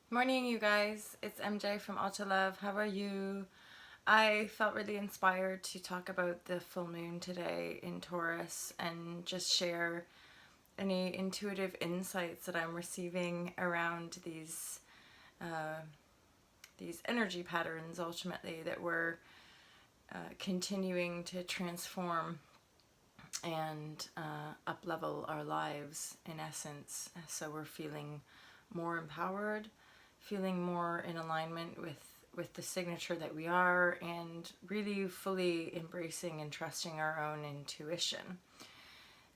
Morning, you guys. It's MJ from Alta Love. How are you? I felt really inspired to talk about the full moon today in Taurus and just share any intuitive insights that I'm receiving around these energy patterns ultimately that we're continuing to transform and up level our lives in essence. So we're feeling more empowered, feeling more in alignment with the signature that we are, and really fully embracing and trusting our own intuition.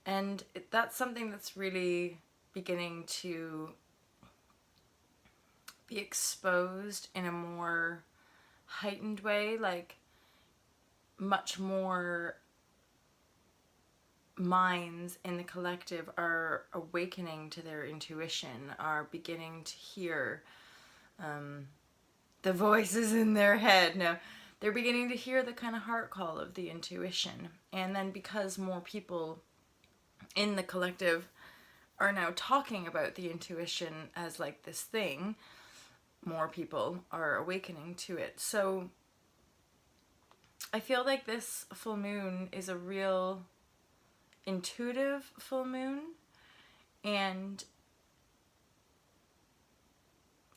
And that's something that's really beginning to be exposed in a more heightened way, like much more minds in the collective are awakening to their intuition, are beginning to hear the voices in their head. No, they're beginning to hear the kind of heart call of the intuition. And then because more people in the collective are now talking about the intuition as like this thing, more people are awakening to it. So I feel like this full moon is a real intuitive full moon and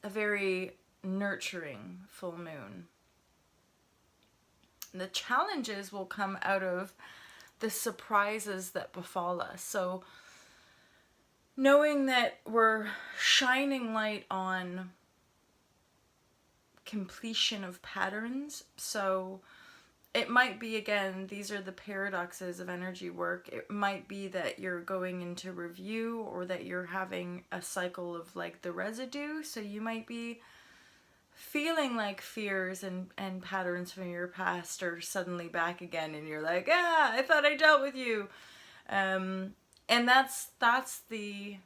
a very nurturing full moon. The challenges will come out of the surprises that befall us. So knowing that we're shining light on completion of patterns. So it might be, again, these are the paradoxes of energy work. It might be that you're going into review or that you're having a cycle of like the residue. So you might be feeling like fears and patterns from your past are suddenly back again and you're like, I thought I dealt with you. And that's the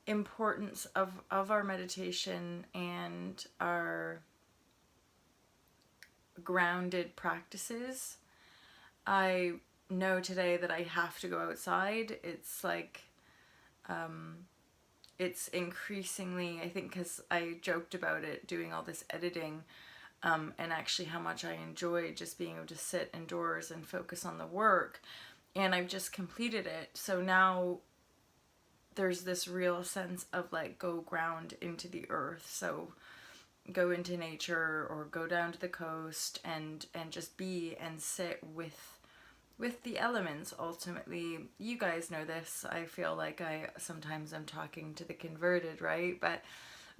importance of our meditation and our grounded practices. I know today that I have to go outside. It's like it's increasingly, I think, because I joked about it doing all this editing, and actually how much I enjoy just being able to sit indoors and focus on the work, and I've just completed it. So now there's this real sense of like go ground into the earth. So go into nature or go down to the coast and just be and sit with the elements. Ultimately, you guys know this. I feel like I sometimes I'm talking to the converted, right? But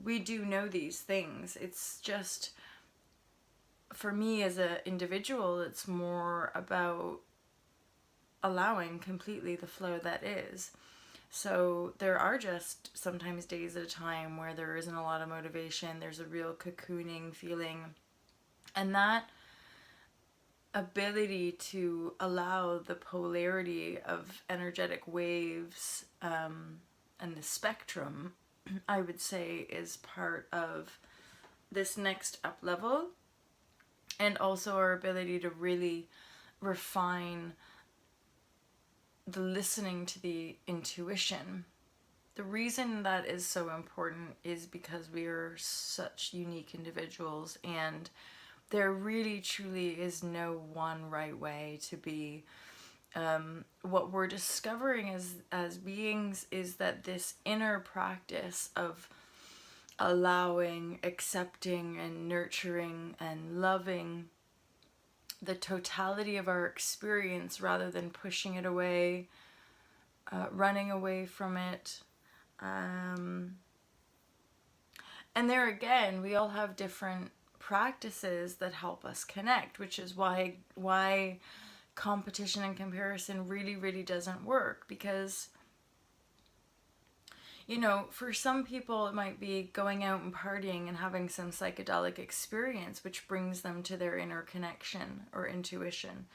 we do know these things. It's just for me as an individual, it's more about allowing completely the flow that is. So there are just sometimes days at a time where there isn't a lot of motivation. There's a real cocooning feeling. And that ability to allow the polarity of energetic waves and the spectrum, I would say, is part of this next up level. And also our ability to really refine the listening to the intuition. The reason that is so important is because we are such unique individuals, and there really truly is no one right way to be. What we're discovering as beings is that this inner practice of allowing, accepting, and nurturing and loving the totality of our experience rather than pushing it away, running away from it. And there again, we all have different practices that help us connect, which is why competition and comparison really doesn't work. Because, you know, for some people it might be going out and partying and having some psychedelic experience which brings them to their inner connection or intuition.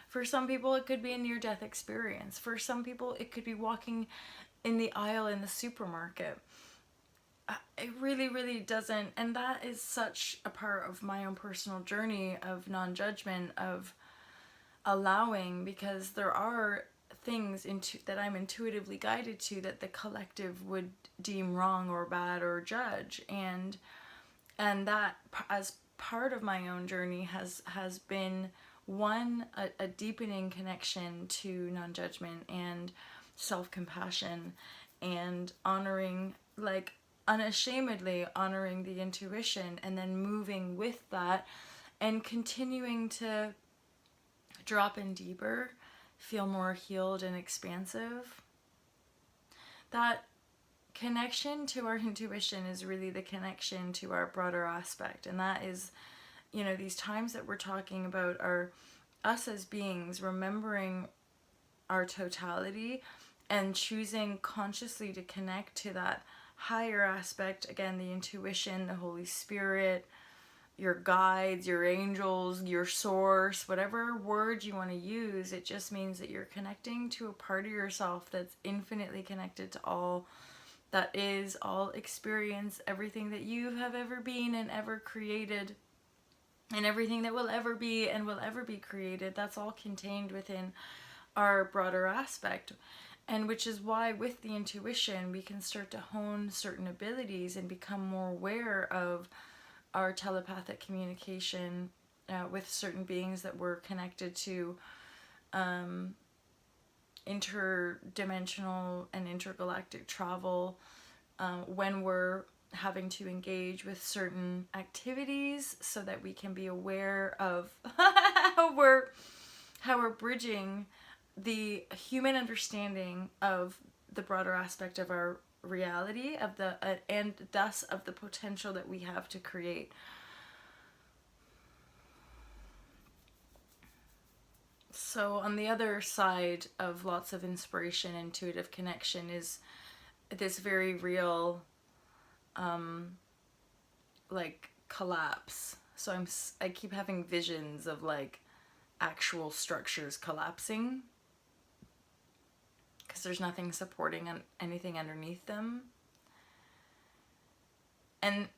For some people it could be a near-death experience. For some people it could be walking in the aisle in the supermarket. It really doesn't, and that is such a part of my own personal journey of non-judgment, of allowing, because there are things that I'm intuitively guided to that the collective would deem wrong or bad or judge, and that as part of my own journey has been one, a deepening connection to non-judgment and self-compassion, and honoring, like unashamedly honoring the intuition, and then moving with that and continuing to drop in deeper, feel more healed and expansive. That connection to our intuition is really the connection to our broader aspect, and that is, these times that we're talking about are us as beings remembering our totality and choosing consciously to connect to that higher aspect, again, the intuition, the Holy Spirit, your guides, your angels, your source, whatever word you want to use. It just means that you're connecting to a part of yourself that's infinitely connected to all that is, all experience, everything that you have ever been and ever created, and everything that will ever be and will ever be created. That's all contained within our broader aspect. And which is why with the intuition we can start to hone certain abilities and become more aware of our telepathic communication with certain beings that we're connected to, interdimensional and intergalactic travel, when we're having to engage with certain activities, so that we can be aware of how we're bridging the human understanding of the broader aspect of our reality, of the and thus of the potential that we have to create. So on the other side of lots of inspiration, intuitive connection, is this very real like collapse. So I keep having visions of like actual structures collapsing, because there's nothing supporting anything underneath them. And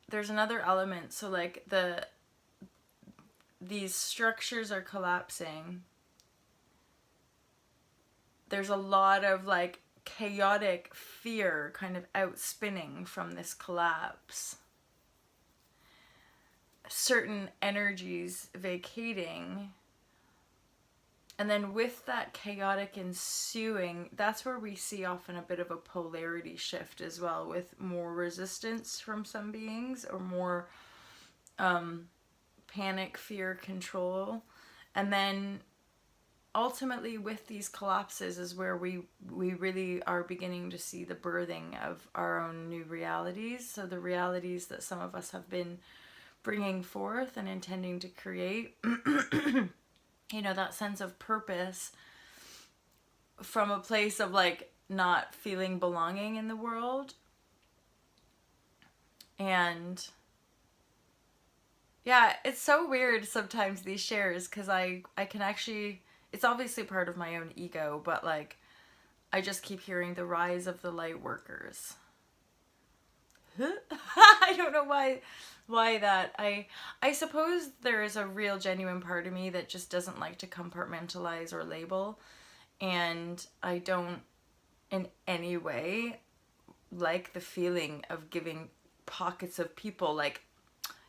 there's another element. So like these structures are collapsing. There's a lot of like chaotic fear kind of outspinning from this collapse. Certain energies vacating. And then with that chaotic ensuing, that's where we see often a bit of a polarity shift as well, with more resistance from some beings, or more panic, fear, control. And then ultimately with these collapses is where we really are beginning to see the birthing of our own new realities. So the realities that some of us have been bringing forth and intending to create. That sense of purpose from a place of like not feeling belonging in the world. And yeah, it's so weird sometimes, these shares, because I can actually, it's obviously part of my own ego, but like I just keep hearing the rise of the light workers. I don't know why that. I suppose there is a real genuine part of me that just doesn't like to compartmentalize or label, and I don't in any way like the feeling of giving pockets of people like,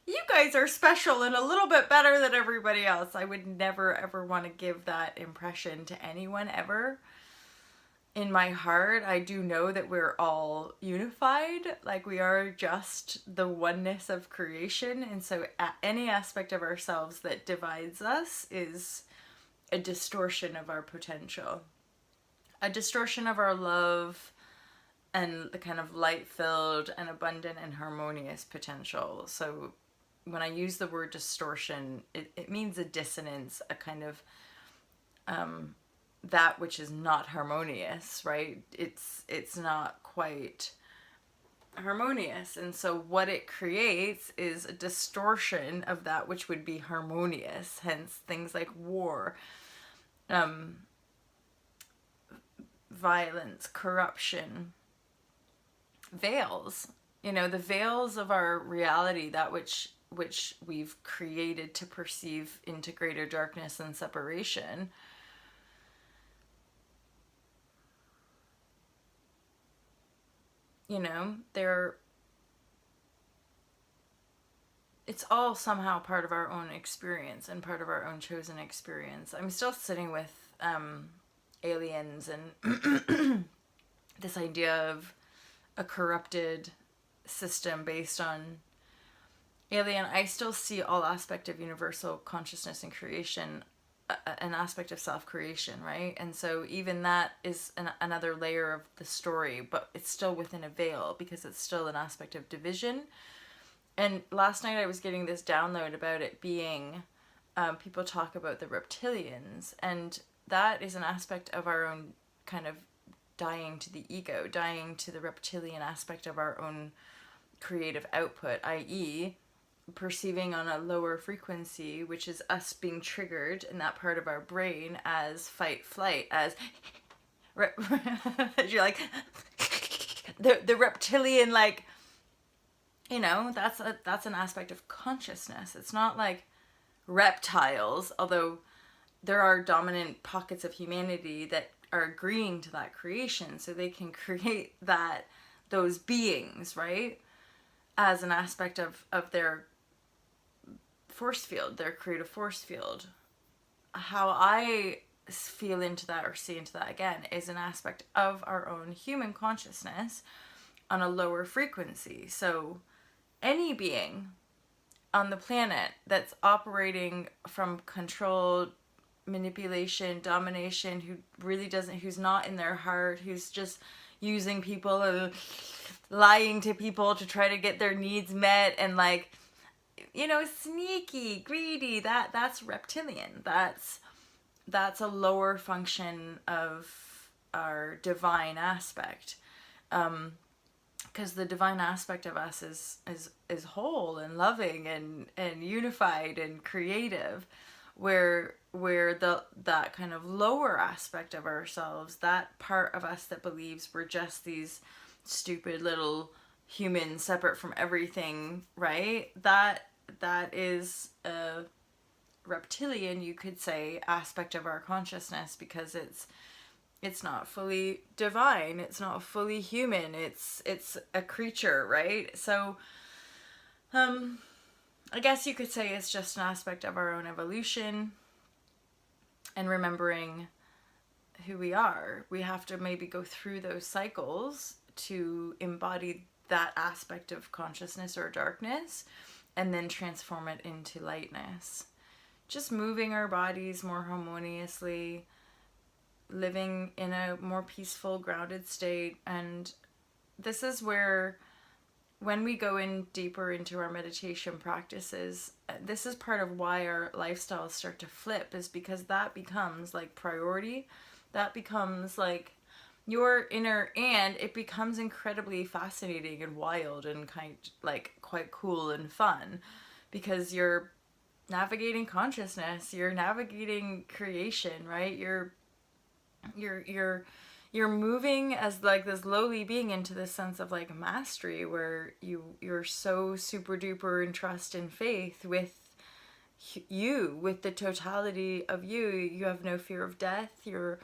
you guys are special and a little bit better than everybody else. I would never ever want to give that impression to anyone ever. In my heart, I do know that we're all unified, like we are just the oneness of creation, and so any aspect of ourselves that divides us is a distortion of our potential, a distortion of our love and the kind of light-filled and abundant and harmonious potential. So when I use the word distortion, it means a dissonance, a kind of that which is not harmonious, right? It's not quite harmonious, and so what it creates is a distortion of that which would be harmonious. Hence things like war, violence, corruption, veils. The veils of our reality, that which we've created to perceive into greater darkness and separation, you know, it's all somehow part of our own experience and part of our own chosen experience. I'm still sitting with aliens and this idea of a corrupted system based on alien. I still see all aspect of universal consciousness and creation, an aspect of self-creation, right? And so even that is another layer of the story, but it's still within a veil because it's still an aspect of division. And last night I was getting this download about it being, people talk about the reptilians, and that is an aspect of our own kind of dying to the ego, dying to the reptilian aspect of our own creative output, i.e., perceiving on a lower frequency, which is us being triggered in that part of our brain as fight flight, as you're like the reptilian, like, you know, that's an aspect of consciousness. It's not like reptiles, although there are dominant pockets of humanity that are agreeing to that creation, so they can create those beings, right, as an aspect of their force field, their creative force field. How I feel into that or see into that again is an aspect of our own human consciousness on a lower frequency. So any being on the planet that's operating from control, manipulation, domination, who really doesn't, who's not in their heart, who's just using people and lying to people to try to get their needs met, and like, you know, sneaky, greedy, that's reptilian. That's a lower function of our divine aspect. Because the divine aspect of us is whole and loving and unified and creative, where that kind of lower aspect of ourselves, that part of us that believes we're just these stupid little humans separate from everything, right? That is a reptilian, you could say, aspect of our consciousness, because it's not fully divine, it's not fully human, it's a creature, right? So I guess you could say it's just an aspect of our own evolution and remembering who we are. We have to maybe go through those cycles to embody that aspect of consciousness or darkness and then transform it into lightness. Just moving our bodies more harmoniously, living in a more peaceful, grounded state. And this is where, when we go in deeper into our meditation practices, this is part of why our lifestyles start to flip, is because that becomes like priority. That becomes like your inner, and it becomes incredibly fascinating and wild and quite cool and fun, because you're navigating consciousness, you're navigating creation, right? You're moving as like this lowly being into this sense of like mastery, where you're so super duper in trust and faith with you, with the totality of you. You have no fear of death. You're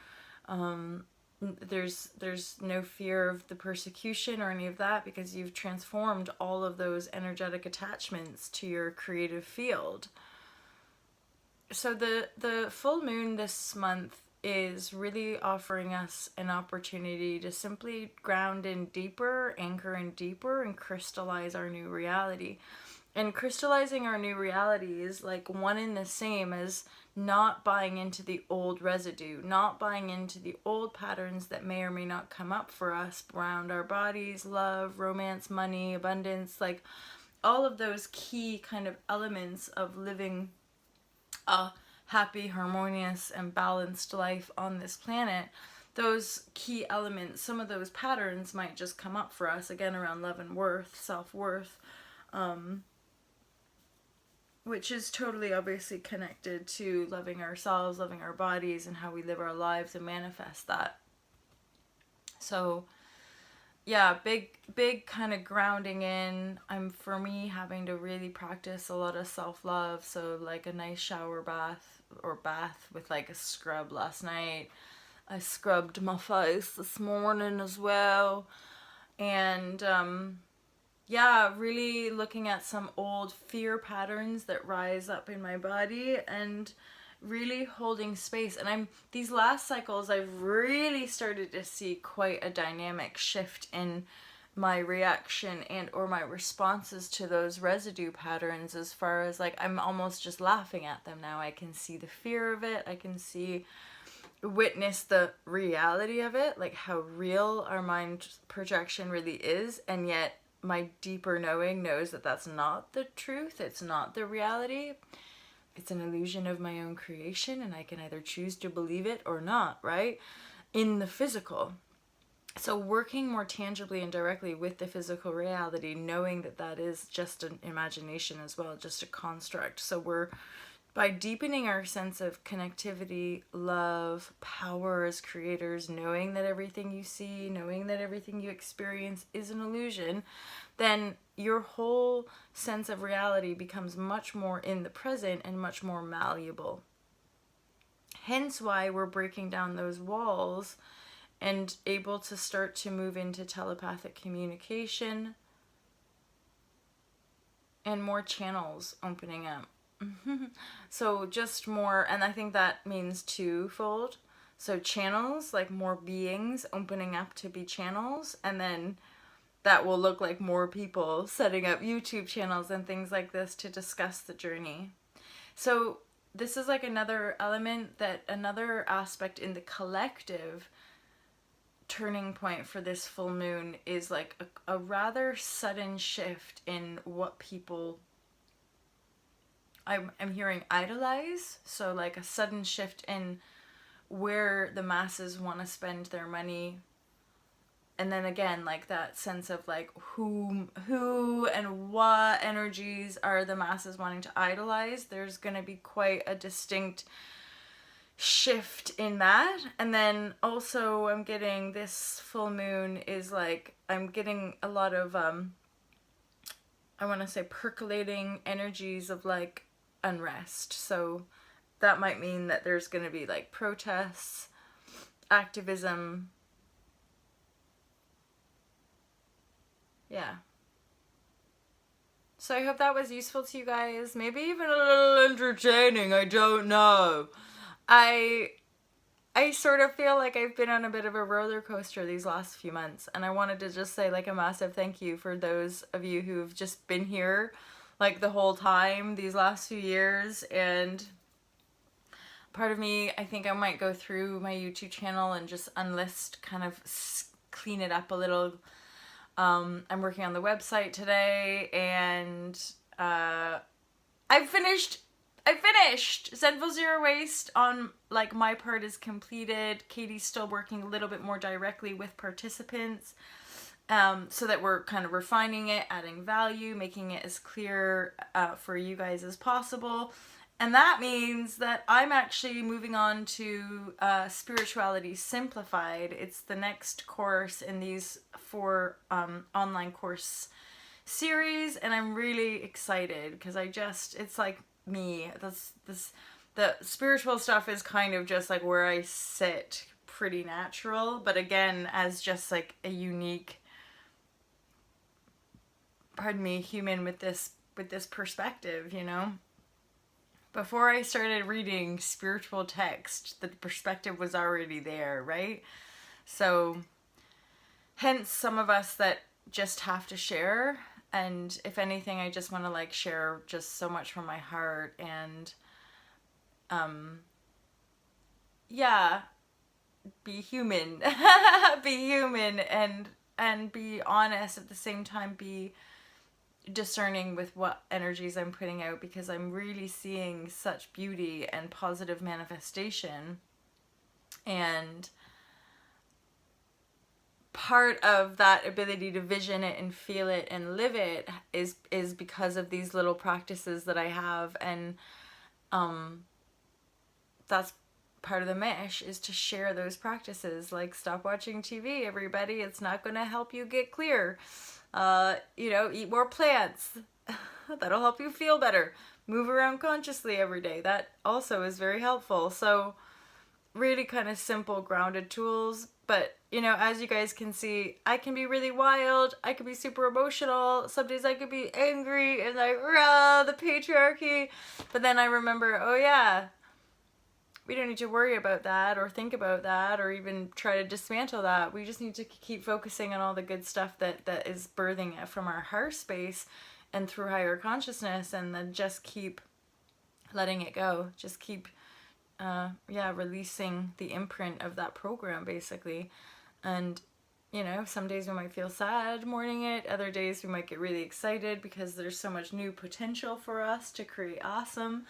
there's no fear of the persecution or any of that, because you've transformed all of those energetic attachments to your creative field. So the full moon this month is really offering us an opportunity to simply ground in deeper, anchor in deeper, and crystallize our new reality. And crystallizing our new reality is like one and the same as not buying into the old residue, not buying into the old patterns that may or may not come up for us around our bodies, love, romance, money, abundance, like all of those key kind of elements of living a happy, harmonious, and balanced life on this planet. Those key elements, some of those patterns might just come up for us again around love and worth, self-worth, which is totally obviously connected to loving ourselves, loving our bodies, and how we live our lives and manifest that. So yeah, big kind of grounding in. For me, having to really practice a lot of self-love, so like a nice shower bath with like a scrub last night. I scrubbed my face this morning as well. And yeah, really looking at some old fear patterns that rise up in my body and really holding space. And these last cycles, I've really started to see quite a dynamic shift in my reaction and or my responses to those residue patterns, as far as like I'm almost just laughing at them now. I can see the fear of it. I can witness the reality of it, like how real our mind projection really is, and yet my deeper knowing knows that that's not the truth. It's not the reality. It's an illusion of my own creation, and I can either choose to believe it or not, right? In the physical. So working more tangibly and directly with the physical reality, knowing that that is just an imagination as well, just a construct. So by deepening our sense of connectivity, love, power as creators, knowing that everything you see, knowing that everything you experience is an illusion, then your whole sense of reality becomes much more in the present and much more malleable. Hence why we're breaking down those walls and able to start to move into telepathic communication and more channels opening up. So just more, and I think that means twofold. So channels, like more beings opening up to be channels, and then that will look like more people setting up YouTube channels and things like this to discuss the journey. So this is like another element, that another aspect in the collective turning point for this full moon is like a rather sudden shift in what people, I'm hearing, idolize. So like a sudden shift in where the masses want to spend their money. And then again, like that sense of like who and what energies are the masses wanting to idolize. There's going to be quite a distinct shift in that. And then also I'm getting this full moon is like, I'm getting a lot of I want to say percolating energies of like unrest. So that might mean that there's going to be like protests, activism. Yeah. So I hope that was useful to you guys. Maybe even a little entertaining. I don't know. I sort of feel like I've been on a bit of a roller coaster these last few months, and I wanted to just say like a massive thank you for those of you who've just been here like the whole time these last few years. And part of me, I think I might go through my YouTube channel and just unlist, kind of clean it up a little. I'm working on the website today, and I finished Zenful Zero Waste on, like, my part is completed. Katie's still working a little bit more directly with participants, so that we're kind of refining it, adding value, making it as clear for you guys as possible. And that means that I'm actually moving on to Spirituality Simplified. It's the next course in these 4 online course series, and I'm really excited because it's like me. The spiritual stuff is kind of just like where I sit, pretty natural, but again, as just like a unique, human with this perspective, you know. Before I started reading spiritual text, the perspective was already there, right? So hence some of us that just have to share. And if anything, I just want to like share just so much from my heart, and yeah, be human. Be human, and be honest at the same time, be discerning with what energies I'm putting out, because I'm really seeing such beauty and positive manifestation. And part of that ability to vision it and feel it and live it is because of these little practices that I have. And that's part of the mesh, is to share those practices. Like, stop watching TV, everybody. It's not going to help you get clear. Eat more plants. That'll help you feel better. Move around consciously every day. That also is very helpful. So really kind of simple, grounded tools, but you know, as you guys can see, I can be really wild. I could be super emotional. Some days I could be angry and like, rah, the patriarchy. But then I remember, oh yeah, we don't need to worry about that or think about that or even try to dismantle that. We just need to keep focusing on all the good stuff that is birthing from our heart space and through higher consciousness, and then just keep letting it go. Just keep, releasing the imprint of that program, basically. And, you know, some days we might feel sad mourning it. Other days we might get really excited because there's so much new potential for us to create awesome.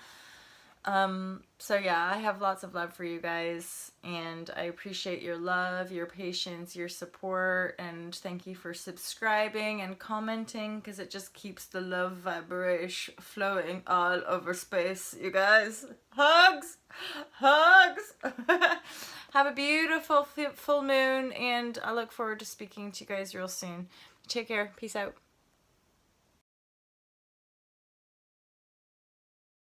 So yeah, I have lots of love for you guys, and I appreciate your love, your patience, your support, and thank you for subscribing and commenting, because it just keeps the love vibration flowing all over space, you guys. Hugs! Hugs! Have a beautiful full moon, and I look forward to speaking to you guys real soon. Take care. Peace out.